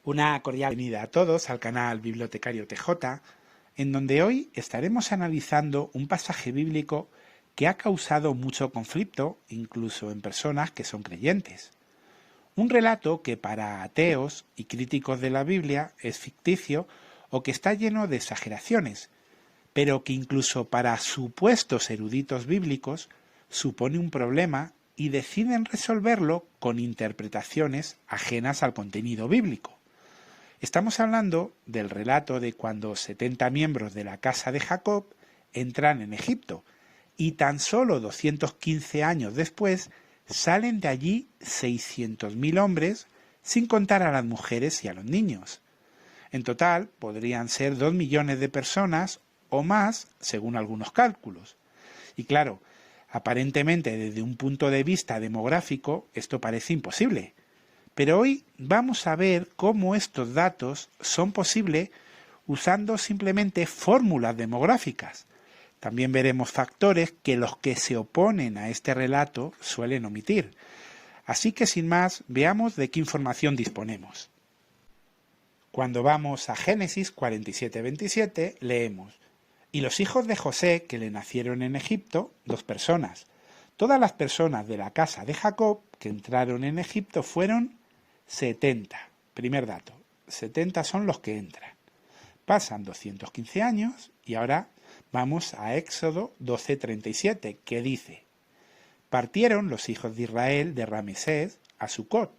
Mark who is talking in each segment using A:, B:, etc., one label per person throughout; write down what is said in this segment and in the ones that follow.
A: Una cordial bienvenida a todos al canal Bibliotecario TJ, en donde hoy estaremos analizando un pasaje bíblico que ha causado mucho conflicto, incluso en personas que son creyentes. Un relato que para ateos y críticos de la Biblia es ficticio o que está lleno de exageraciones, pero que incluso para supuestos eruditos bíblicos supone un problema y deciden resolverlo con interpretaciones ajenas al contenido bíblico. Estamos hablando del relato de cuando 70 miembros de la casa de Jacob entran en Egipto y tan solo 215 años después salen de allí 600.000 hombres, sin contar a las mujeres y a los niños. En total podrían ser 2 millones de personas o más, según algunos cálculos. Y claro, aparentemente desde un punto de vista demográfico esto parece imposible. Pero hoy vamos a ver cómo estos datos son posibles usando simplemente fórmulas demográficas. También veremos factores que los que se oponen a este relato suelen omitir. Así que sin más, veamos de qué información disponemos. Cuando vamos a Génesis 47-27, leemos: y los hijos de José que le nacieron en Egipto, 2 personas. Todas las personas de la casa de Jacob que entraron en Egipto fueron 70. Primer dato, 70 son los que entran. Pasan 215 años y ahora vamos a Éxodo 12:37, que dice: partieron los hijos de Israel de Ramesés a Sucot,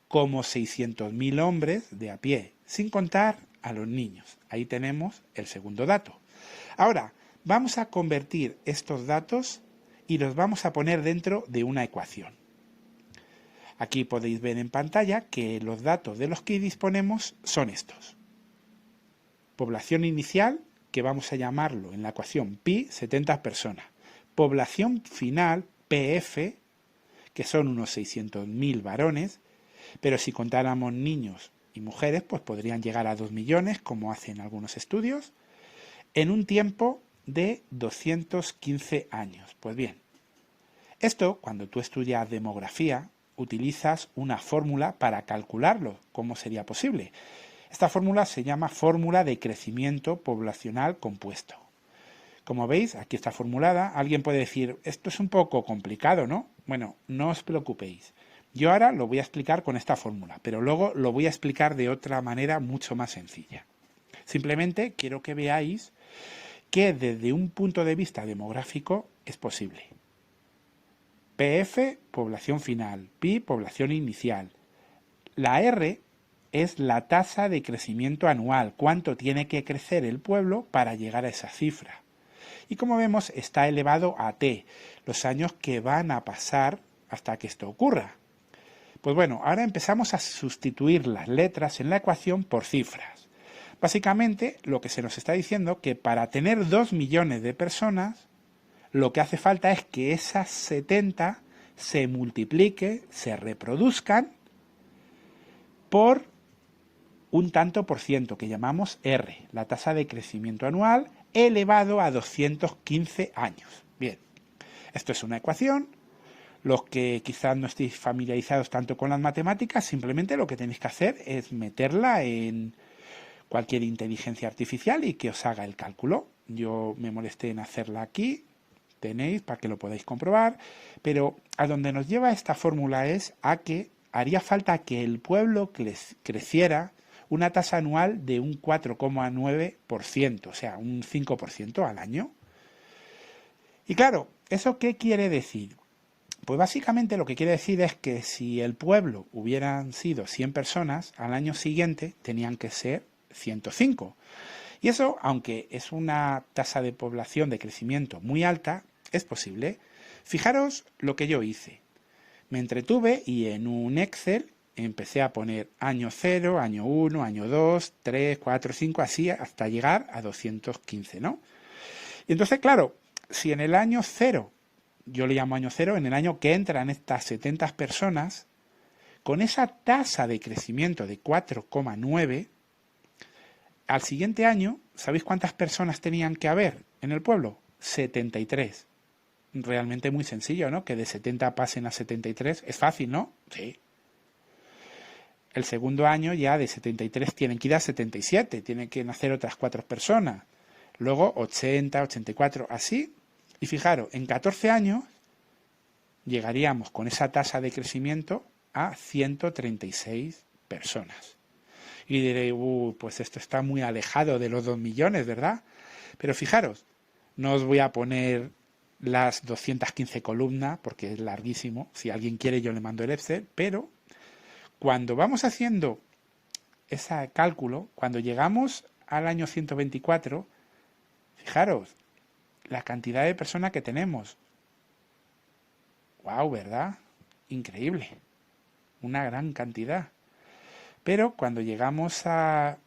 A: como 600.000 hombres de a pie, sin contar a los niños. Ahí tenemos el segundo dato. Ahora, vamos a convertir estos datos y los vamos a poner dentro de una ecuación. Aquí podéis ver en pantalla que los datos de los que disponemos son estos. Población inicial, que vamos a llamarlo en la ecuación pi, 70 personas. Población final, PF, que son unos 600.000 varones, pero si contáramos niños y mujeres, pues podrían llegar a 2 millones, como hacen algunos estudios, en un tiempo de 215 años. Pues bien, esto, cuando tú estudias demografía, utilizas una fórmula para calcularlo. ¿Cómo sería posible? Esta fórmula se llama fórmula de crecimiento poblacional compuesto. Como veis, aquí está formulada. Alguien puede decir, esto es un poco complicado, ¿no? Bueno, no os preocupéis. Yo ahora lo voy a explicar con esta fórmula, pero luego lo voy a explicar de otra manera mucho más sencilla. Simplemente quiero que veáis que desde un punto de vista demográfico es posible. PF, población final, pi, población inicial. La R es la tasa de crecimiento anual, cuánto tiene que crecer el pueblo para llegar a esa cifra. Y como vemos, está elevado a T, los años que van a pasar hasta que esto ocurra. Pues bueno, ahora empezamos a sustituir las letras en la ecuación por cifras. Básicamente, lo que se nos está diciendo que para tener 2 millones de personas, lo que hace falta es que esas 70 se multiplique, se reproduzcan por un tanto por ciento que llamamos R, la tasa de crecimiento anual elevado a 215 años. Bien, esto es una ecuación. Los que quizás no estéis familiarizados tanto con las matemáticas, simplemente lo que tenéis que hacer es meterla en cualquier inteligencia artificial y que os haga el cálculo. Yo me molesté en hacerla aquí, tenéis para que lo podáis comprobar, pero a donde nos lleva esta fórmula es a que haría falta que el pueblo creciera una tasa anual de un 4,9%, o sea, un 5% al año. Y claro, ¿eso qué quiere decir? Pues básicamente lo que quiere decir es que si el pueblo hubieran sido 100 personas, al año siguiente tenían que ser 105. Y eso, aunque es una tasa de población de crecimiento muy alta, es posible. Fijaros lo que yo hice. Me entretuve y en un Excel empecé a poner año 0, año 1, año 2, 3, 4, 5, así hasta llegar a 215, ¿no? Y entonces, claro, si en el año 0, yo le llamo año 0, en el año que entran estas 70 personas, con esa tasa de crecimiento de 4,9, al siguiente año, ¿sabéis cuántas personas tenían que haber en el pueblo? 73. Realmente muy sencillo, ¿no? Que de 70 pasen a 73. Es fácil, ¿no? Sí. el segundo año ya de 73 tienen que ir a 77, tienen que nacer otras 4 personas. Luego 80, 84, así. Y fijaros, en 14 años llegaríamos con esa tasa de crecimiento a 136 personas. Y diré, pues esto está muy alejado de los 2 millones, ¿verdad? Pero fijaros, no os voy a poner las 215 columnas porque es larguísimo. Si alguien quiere yo le mando el Excel, pero cuando vamos haciendo ese cálculo, cuando llegamos al año 124, fijaros la cantidad de personas que tenemos. ¡Wow! ¿Verdad? Increíble. Una gran cantidad. Pero cuando llegamos a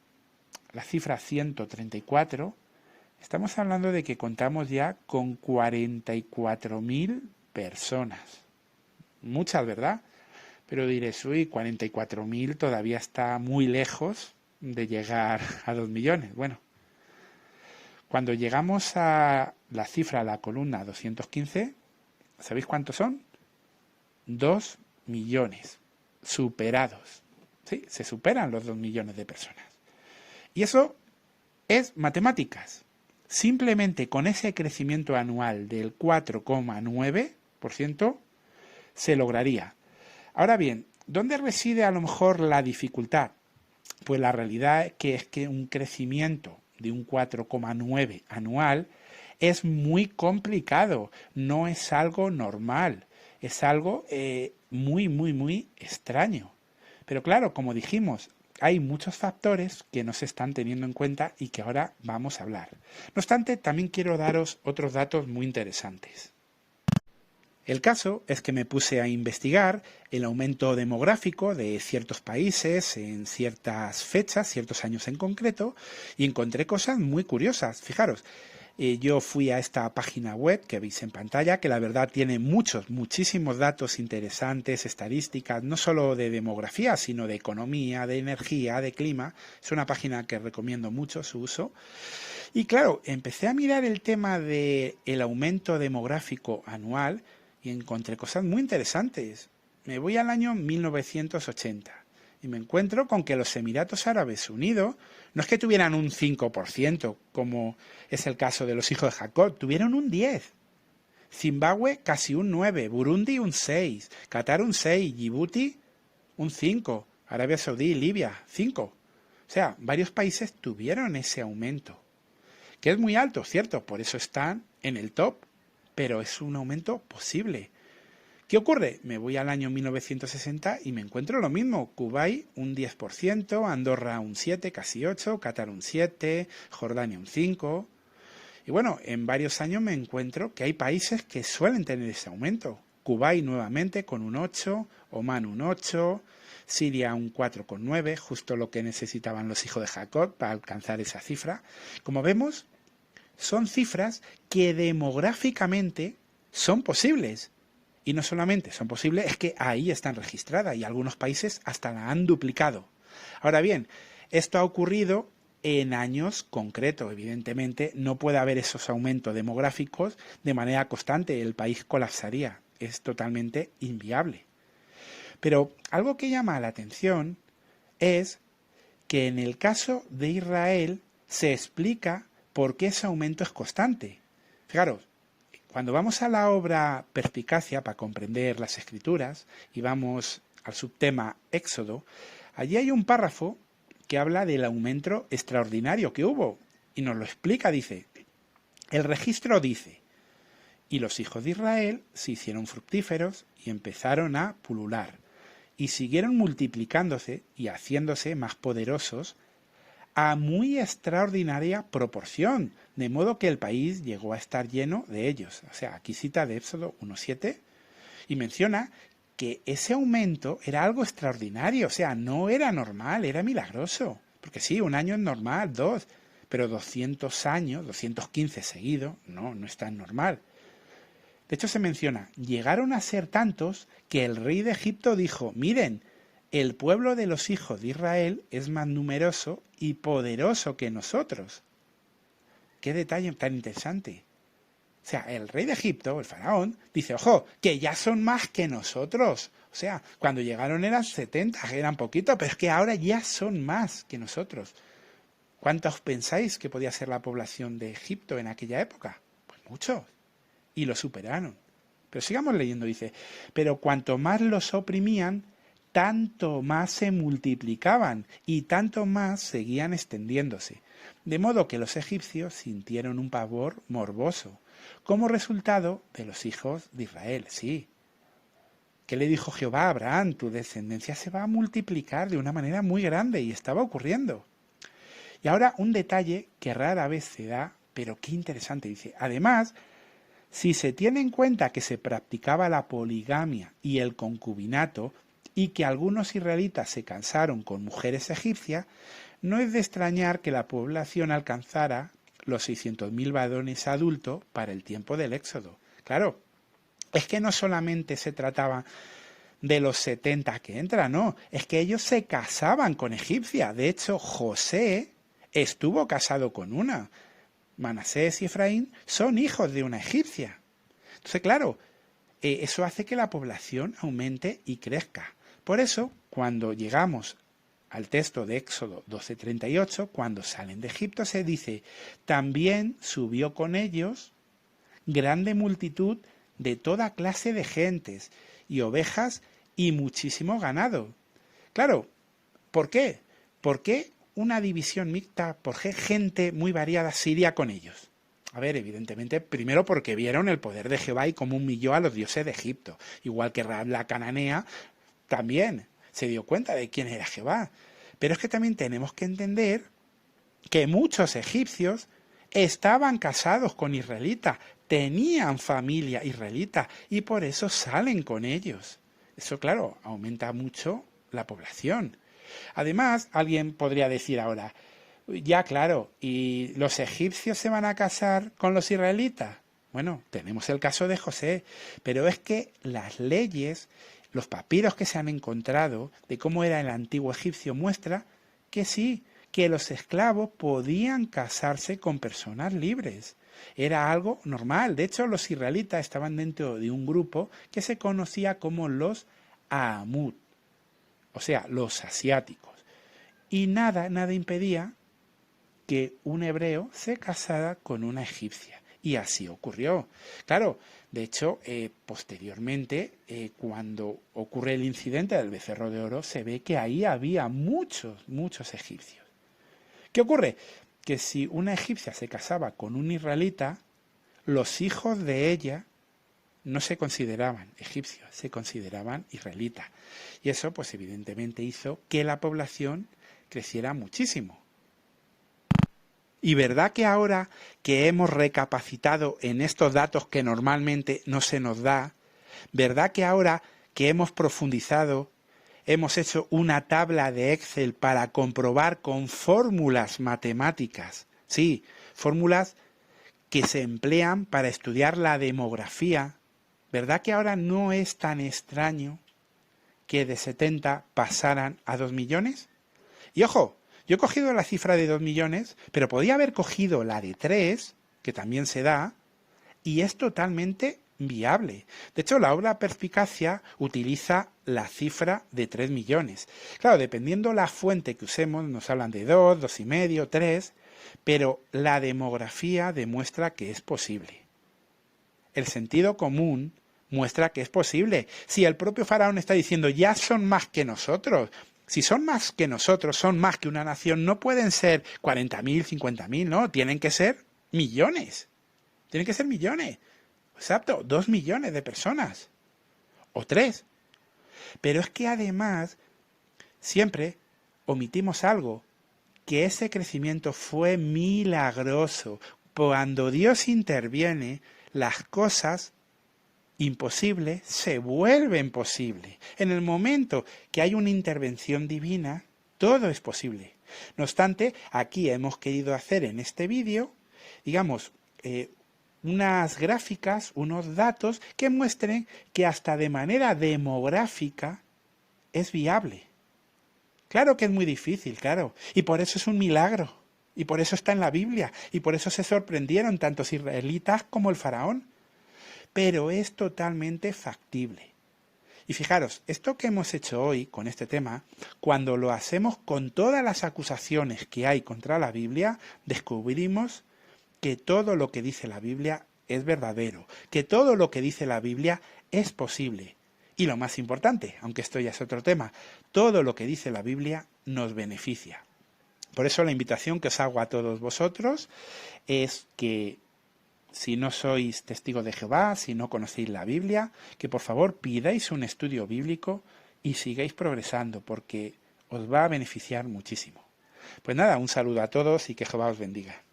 A: la cifra 134, estamos hablando de que contamos ya con 44.000 personas. Muchas, ¿verdad? Pero diréis, uy, 44.000 todavía está muy lejos de llegar a 2 millones. Bueno, cuando llegamos a la cifra, a la columna 215, ¿sabéis cuántos son? 2 millones superados. Sí, se superan los 2 millones de personas. Y eso es matemáticas. Simplemente con ese crecimiento anual del 4,9% se lograría. Ahora bien, ¿dónde reside a lo mejor la dificultad? Pues la realidad es que un crecimiento de un 4,9 anual es muy complicado, no es algo normal, es algo muy extraño. Pero claro, como dijimos, hay muchos factores que no se están teniendo en cuenta y que ahora vamos a hablar. No obstante, también quiero daros otros datos muy interesantes. El caso es que me puse a investigar el aumento demográfico de ciertos países en ciertas fechas, ciertos años en concreto, y encontré cosas muy curiosas. Fijaros, yo fui a esta página web que veis en pantalla, que la verdad tiene muchísimos datos interesantes, estadísticas, no solo de demografía, sino de economía, de energía, de clima. Es una página que recomiendo mucho su uso. Y claro, empecé a mirar el tema del aumento demográfico anual y encontré cosas muy interesantes. Me voy al año 1980 y me encuentro con que los Emiratos Árabes Unidos no es que tuvieran un 5%, como es el caso de los hijos de Jacob, tuvieron un 10%. Zimbabue casi un 9%, Burundi un 6%, Qatar un 6%, Djibouti un 5%, Arabia Saudí, Libia 5%. O sea, varios países tuvieron ese aumento, que es muy alto, ¿cierto? Por eso están en el top, pero es un aumento posible. ¿Qué ocurre? Me voy al año 1960 y me encuentro lo mismo. Kuwait un 10%, Andorra un 7%, casi 8%, Qatar un 7%, Jordania un 5%. Y bueno, en varios años me encuentro que hay países que suelen tener ese aumento. Kuwait nuevamente con un 8%, Omán un 8%, Siria un 4,9%, justo lo que necesitaban los hijos de Jacob para alcanzar esa cifra. Como vemos, son cifras que demográficamente son posibles. Y no solamente son posibles, es que ahí están registradas y algunos países hasta la han duplicado. Ahora bien, esto ha ocurrido en años concretos. Evidentemente, no puede haber esos aumentos demográficos de manera constante. El país colapsaría. Es totalmente inviable. Pero algo que llama la atención es que en el caso de Israel se explica por qué ese aumento es constante. Fijaros, cuando vamos a la obra Perspicacia para comprender las Escrituras y vamos al subtema Éxodo, allí hay un párrafo que habla del aumento extraordinario que hubo y nos lo explica, dice, el registro dice, y los hijos de Israel se hicieron fructíferos y empezaron a pulular y siguieron multiplicándose y haciéndose más poderosos a muy extraordinaria proporción, de modo que el país llegó a estar lleno de ellos. O sea, aquí cita de Éxodo 1.7 y menciona que ese aumento era algo extraordinario, o sea, no era normal, era milagroso. Porque sí, un año es normal, 2, pero 200 años, 215 seguidos, no es tan normal. De hecho se menciona, llegaron a ser tantos que el rey de Egipto dijo, miren, el pueblo de los hijos de Israel es más numeroso y poderoso que nosotros. Qué detalle tan interesante. O sea, el rey de Egipto, el faraón, dice, ojo, que ya son más que nosotros. O sea, cuando llegaron eran 70, eran poquitos, pero es que ahora ya son más que nosotros. ¿Cuántos pensáis que podía ser la población de Egipto en aquella época? Pues muchos. Y lo superaron. Pero sigamos leyendo, dice, pero cuanto más los oprimían, tanto más se multiplicaban y tanto más seguían extendiéndose. De modo que los egipcios sintieron un pavor morboso, como resultado de los hijos de Israel. Sí. ¿Qué le dijo Jehová a Abraham? Tu descendencia se va a multiplicar de una manera muy grande, y estaba ocurriendo. Y ahora un detalle que rara vez se da, pero qué interesante, dice, además, si se tiene en cuenta que se practicaba la poligamia y el concubinato, y que algunos israelitas se casaron con mujeres egipcias, no es de extrañar que la población alcanzara los 600.000 varones adultos para el tiempo del Éxodo. Claro, es que no solamente se trataba de los 70 que entran, no, es que ellos se casaban con egipcias. De hecho, José estuvo casado con una. Manasés y Efraín son hijos de una egipcia. Entonces, claro, eso hace que la población aumente y crezca. Por eso, cuando llegamos al texto de Éxodo 12:38, cuando salen de Egipto, se dice, también subió con ellos grande multitud de toda clase de gentes y ovejas y muchísimo ganado. Claro, ¿por qué? ¿Por qué una división mixta? ¿Por qué gente muy variada se iría con ellos? A ver, evidentemente, primero porque vieron el poder de Jehová y cómo humilló a los dioses de Egipto. Igual que Rahab la cananea también se dio cuenta de quién era Jehová. Pero es que también tenemos que entender que muchos egipcios estaban casados con israelitas, tenían familia israelita y por eso salen con ellos. Eso, claro, aumenta mucho la población. Además, alguien podría decir ahora, ya claro, ¿y los egipcios se van a casar con los israelitas? Bueno, tenemos el caso de José, pero es que las leyes, los papiros que se han encontrado de cómo era el antiguo egipcio muestra que sí, que los esclavos podían casarse con personas libres. Era algo normal. De hecho, los israelitas estaban dentro de un grupo que se conocía como los Amut, o sea, los asiáticos. Y nada impedía que un hebreo se casara con una egipcia. Y así ocurrió. Claro, de hecho, posteriormente, cuando ocurre el incidente del becerro de oro, se ve que ahí había muchos egipcios. ¿Qué ocurre? Que si una egipcia se casaba con un israelita, los hijos de ella no se consideraban egipcios, se consideraban israelitas. Y eso, pues evidentemente hizo que la población creciera muchísimo. Y verdad que ahora que hemos recapacitado en estos datos que normalmente no se nos da, verdad que ahora que hemos profundizado, hemos hecho una tabla de Excel para comprobar con fórmulas matemáticas, sí, fórmulas que se emplean para estudiar la demografía, ¿verdad que ahora no es tan extraño que de 70 pasaran a 2 millones? Y ojo, yo he cogido la cifra de 2 millones, pero podía haber cogido la de 3, que también se da, y es totalmente viable. De hecho, la obra Perspicacia utiliza la cifra de 3 millones. Claro, dependiendo la fuente que usemos, nos hablan de 2, 2,5, 3, pero la demografía demuestra que es posible. El sentido común muestra que es posible. Si el propio faraón está diciendo, ya son más que nosotros, si son más que nosotros, son más que una nación, no pueden ser 40.000, 50.000, no, tienen que ser millones. Tienen que ser millones. Exacto, 2 millones de personas. O 3. Pero es que además, siempre omitimos algo, que ese crecimiento fue milagroso. Cuando Dios interviene, las cosas imposibles se vuelven posibles. En el momento que hay una intervención divina, todo es posible. No obstante, aquí hemos querido hacer en este vídeo, digamos, unas gráficas, unos datos que muestren que hasta de manera demográfica es viable. Claro que es muy difícil, claro, y por eso es un milagro. Y por eso está en la Biblia, y por eso se sorprendieron tantos israelitas como el faraón. Pero es totalmente factible. Y fijaros, esto que hemos hecho hoy con este tema, cuando lo hacemos con todas las acusaciones que hay contra la Biblia, descubrimos que todo lo que dice la Biblia es verdadero, que todo lo que dice la Biblia es posible. Y lo más importante, aunque esto ya es otro tema, todo lo que dice la Biblia nos beneficia. Por eso la invitación que os hago a todos vosotros es que si no sois testigos de Jehová, si no conocéis la Biblia, que por favor pidáis un estudio bíblico y sigáis progresando, porque os va a beneficiar muchísimo. Pues nada, un saludo a todos y que Jehová os bendiga.